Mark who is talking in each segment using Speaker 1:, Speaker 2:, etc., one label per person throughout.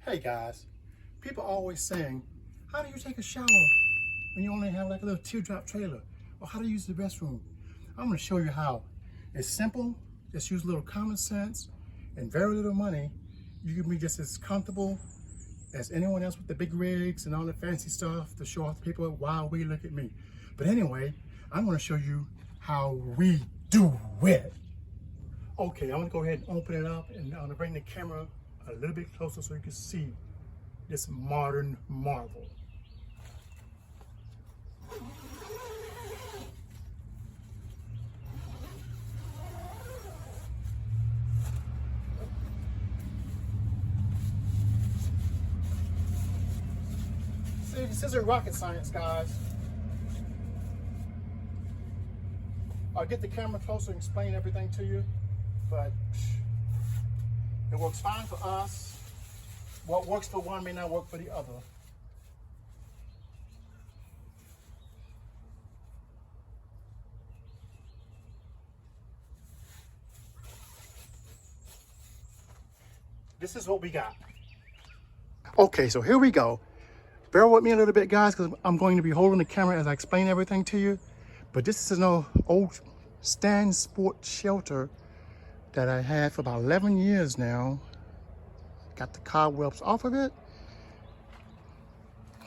Speaker 1: Hey guys, people always saying, how do you take a shower when you only have like a little teardrop trailer? Or how to use the restroom? I'm gonna show you how. It's simple, just use a little common sense and very little money. You can be just as comfortable as anyone else with the big rigs and all the fancy stuff to show off to people, wow, we look at me. But anyway, I'm gonna show you how we do it. Okay, I'm gonna go ahead and open it up and I'm gonna bring the camera a little bit closer so you can see this modern marvel. See, this isn't rocket science, guys. I'll get the camera closer and explain everything to you, but it works fine for us. What works for one may not work for the other. This is what we got. Okay, so here we go. Bear with me a little bit, guys, because I'm going to be holding the camera as I explain everything to you. But this is an old Stan Sport shelter that I had for about 11 years now. Got the cobwebs off of it.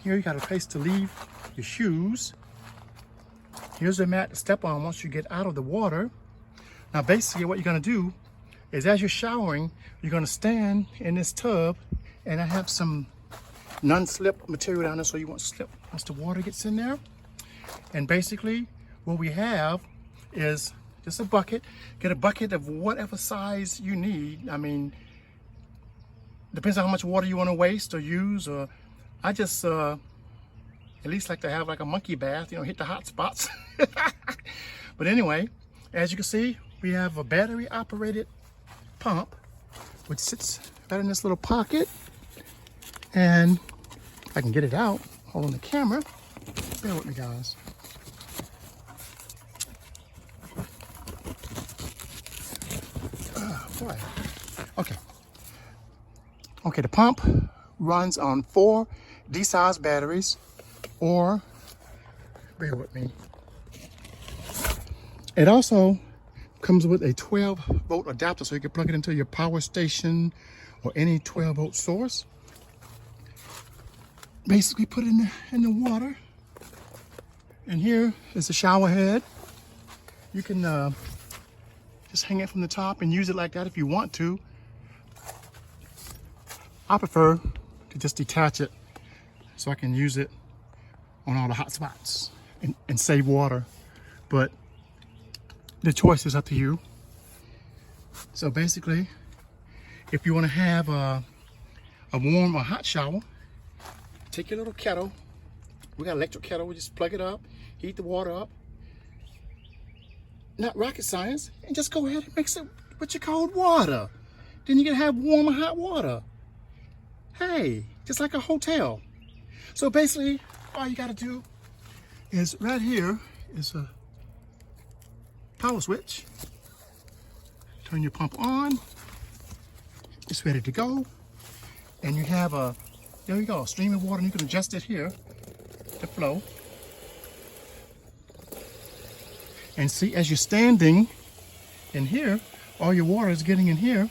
Speaker 1: Here you got a place to leave your shoes. Here's a mat to step on once you get out of the water. Now basically what you're gonna do is as you're showering, you're gonna stand in this tub, and I have some non-slip material down there so you won't slip once the water gets in there. And basically what we have is just a bucket. Get a bucket of whatever size you need. I mean, depends on how much water you want to waste or use. Or I just at least like to have like a monkey bath, you know, hit the hot spots. But anyway, as you can see, we have a battery operated pump which sits right in this little pocket, and I can get it out holding the camera. Bear with me, guys. Boy. Okay, the pump runs on 4 D-size batteries, or, bear with me, it also comes with a 12-volt adapter so you can plug it into your power station or any 12-volt source. Basically put it in the water, and here is the shower head. You can just hang it from the top and use it like that if you want to. I prefer to just detach it so I can use it on all the hot spots and save water, but the choice is up to you. So basically, if you want to have a warm or hot shower, take your little kettle. We got an electric kettle. We just plug it up, heat the water up. Not rocket science, and just go ahead and mix it with your cold water. Then you can have warm or hot water. Hey, just like a hotel. So basically, all you gotta do is right here is a power switch. Turn your pump on. It's ready to go. And you have there you go, stream of water, and you can adjust it here to flow. And see, as you're standing in here, all your water is getting in here.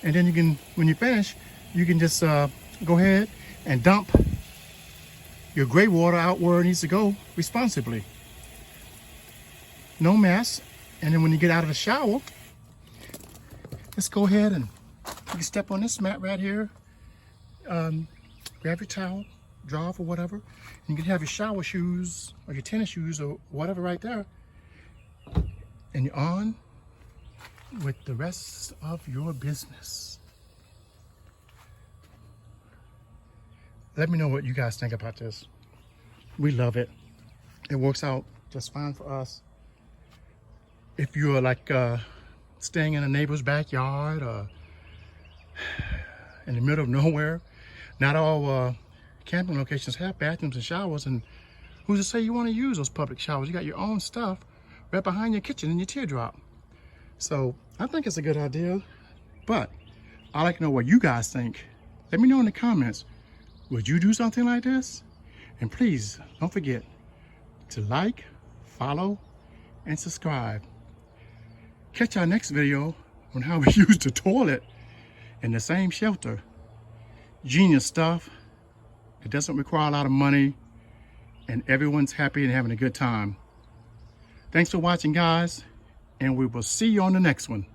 Speaker 1: And then you can, when you finish, you can just go ahead and dump your gray water out where it needs to go responsibly. No mess. And then when you get out of the shower, just go ahead and you can step on this mat right here. Grab your towel, draw off or whatever. And you can have your shower shoes or your tennis shoes or whatever right there. And you're on with the rest of your business. Let me know what you guys think about this. We love it. It works out just fine for us. If you're like staying in a neighbor's backyard or in the middle of nowhere, not all camping locations have bathrooms and showers, and who's to say you want to use those public showers? You got your own stuff right behind your kitchen in your teardrop. So I think it's a good idea, but I'd like to know what you guys think. Let me know in the comments, would you do something like this? And please don't forget to like, follow, and subscribe. Catch our next video on how we use the toilet in the same shelter. Genius stuff. It doesn't require a lot of money, and everyone's happy and having a good time. Thanks for watching, guys, and we will see you on the next one.